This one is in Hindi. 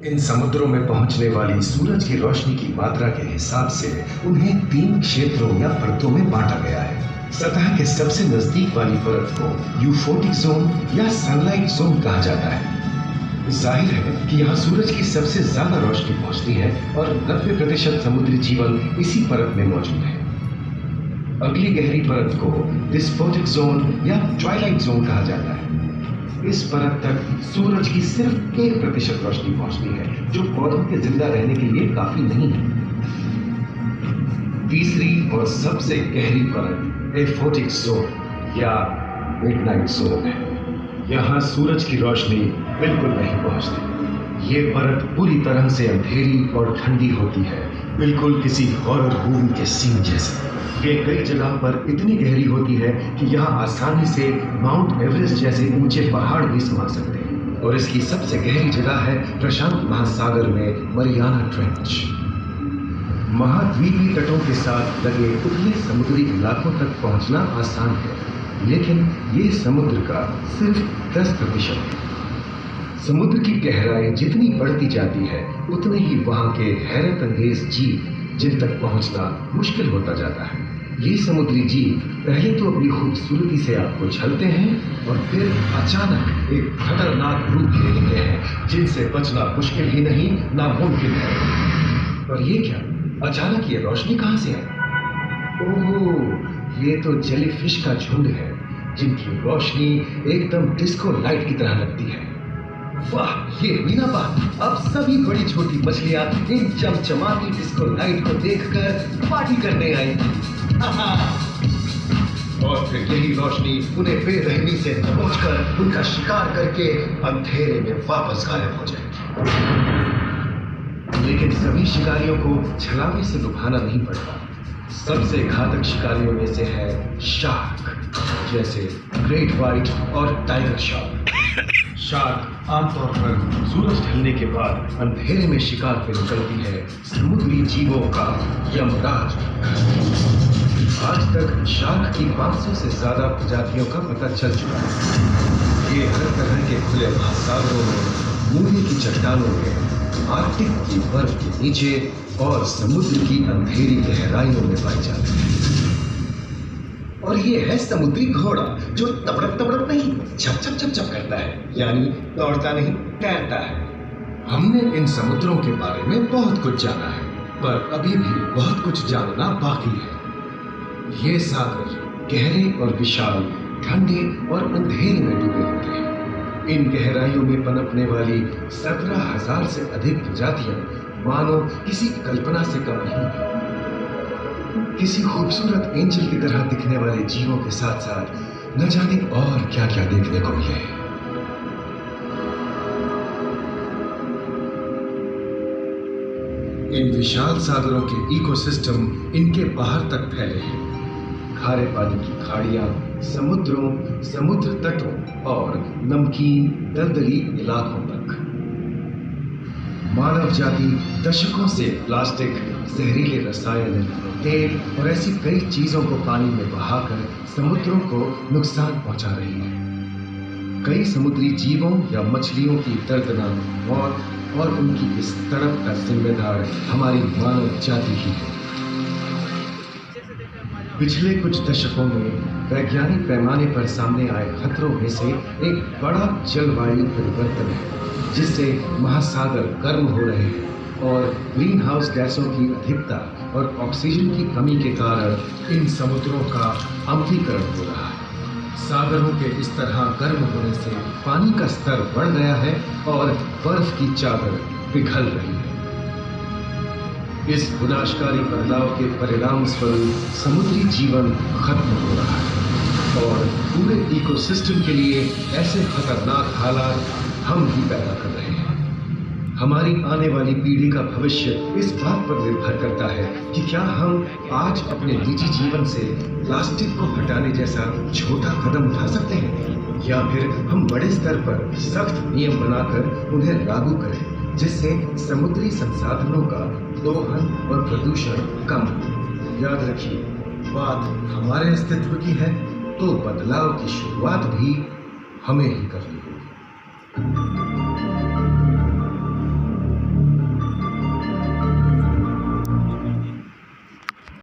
इन समुद्रों में पहुंचने वाली सूरज की रोशनी की मात्रा के हिसाब से उन्हें 3 क्षेत्रों या परतों में बांटा गया है। सतह के सबसे नजदीक वाली परत को यूफोटिक जोन या सनलाइट जोन कहा जाता है। जाहिर है कि यहाँ सूरज की सबसे ज्यादा रोशनी पहुंचती है और 90% समुद्री जीवन इसी परत में मौजूद है। अगली गहरी परत को डिस्पोटिक जोन या ट्वाइलाइट जोन कहा जाता है। इस परत तक सूरज की सिर्फ 1% रोशनी पहुंचती है, जो पौधों के जिंदा रहने के लिए काफी नहीं है। तीसरी और सबसे गहरी परत एफोटिक जोन या मिडनाइट जोन है। यहाँ सूरज की रोशनी बिल्कुल नहीं पहुंचती। ये परत पूरी तरह से अंधेरी और ठंडी होती है, बिल्कुल किसी हॉरर मूवी के सीन जैसे। ये कई जगह पर इतनी गहरी होती है कि यहाँ आसानी से माउंट एवरेस्ट जैसे ऊंचे पहाड़ भी समा सकते हैं। और इसकी सबसे गहरी जगह है प्रशांत महासागर में मरियाना ट्रेंच। महाद्वीपीय तटों के साथ लगे उतने समुद्री इलाकों तक पहुंचना आसान है, लेकिन ये समुद्र का सिर्फ 10% है। समुद्र की गहराई जितनी बढ़ती जाती है, उतने ही वहां के हैरत अंगेज जीव जिन तक पहुंचना मुश्किल होता जाता है। ये समुद्री जीव पहले तो अपनी खूबसूरती से आपको छलते हैं और फिर अचानक एक खतरनाक रूप ले लेते हैं, जिनसे बचना मुश्किल ही नहीं, नामुमकिन है। और ये क्या, अचानक ये रोशनी कहां से है? ओह, ये तो जेलीफिश का झुंड है, जिनकी रोशनी एकदम डिस्को लाइट की तरह लगती है। वाह, ये मीना बात, अब सभी बड़ी छोटी मछलियां इन चमचमाती डिस्को लाइट को देखकर पार्टी करने आई। और फिर यही रोशनी उन्हें बेरहमी से दबोचकर उनका शिकार करके अंधेरे में वापस गायब हो जाएगी। लेकिन सभी शिकारियों को छलावे से लुभाना नहीं पड़ता। सबसे घातक शिकारियों में से है शार्क, जैसे ग्रेट व्हाइट और टाइगर शार्क। शार्क आमतौर पर सूरज ढलने के बाद अंधेरे में शिकार पे निकलती है समुद्री जीवों का यमराज। आज तक शार्क की 500 से ज्यादा प्रजातियों का पता चल चुका है। ये हर तरह के खुले महासागरों में, मूंगे की चट्टानों में, आर्कटिक की बर्फ के नीचे और समुद्र की अंधेरी गहराइयों में पाई जाती है। और ये है समुद्री घोड़ा, जो तबड़क तबड़क नहीं, छप छप छप छप करता है, यानी दौड़ता नहीं, तैरता है। हमने इन समुद्रों के बारे में बहुत कुछ जाना है, पर अभी भी बहुत कुछ जानना बाकी है। ये सागर गहरे और विशाल, ठंडे और अंधेरे में डूबे होते हैं। इन गहराइयों में पनपने वाली 17,000 से अधिक प्रजातियां मानो किसी कल्पना से कम नहीं है। किसी खूबसूरत एंजल की तरह दिखने वाले जीवों के साथ साथ न जाने और क्या क्या देखने को मिले। इन विशाल सागरों के इकोसिस्टम इनके बाहर तक फैले हैं। खारे पानी की खाड़ियां, समुद्रों, समुद्र तटों और नमकीन दलदली इलाकों तक। मानव जाति दशकों से प्लास्टिक, जहरीले रसायन, तेल और ऐसी कई चीजों को पानी में बहाकर समुद्रों को नुकसान पहुंचा रही है। कई समुद्री जीवों या मछलियों की दर्दनाक मौत और उनकी इस तड़प का जिम्मेदार हमारी मानव जाति ही है। पिछले कुछ दशकों में वैज्ञानिक पैमाने पर सामने आए खतरों में से एक बड़ा जलवायु परिवर्तन है, जिससे महासागर गर्म हो रहे हैं और ग्रीन हाउस गैसों की अधिकता और ऑक्सीजन की कमी के कारण इन समुद्रों का अम्लीकरण हो रहा है। सागरों के इस तरह गर्म होने से पानी का स्तर बढ़ गया है और बर्फ की चादर पिघल रही है। इस विनाशकारी बदलाव के परिणाम स्वरूप समुद्री जीवन खत्म हो रहा है और पूरे इकोसिस्टम के लिए ऐसे खतरनाक हालात हम ही पैदा कर रहे हैं। हमारी आने वाली पीढ़ी का भविष्य इस बात पर निर्भर करता है कि क्या हम आज अपने निजी जीवन से प्लास्टिक को हटाने जैसा छोटा कदम उठा सकते हैं, या फिर हम बड़े स्तर पर सख्त नियम बनाकर उन्हें लागू करें, जिससे समुद्री संसाधनों का दोहन और प्रदूषण कम हो। याद रखिए, बात हमारे अस्तित्व की है, तो बदलाव की शुरुआत भी हमें ही करनी होगी।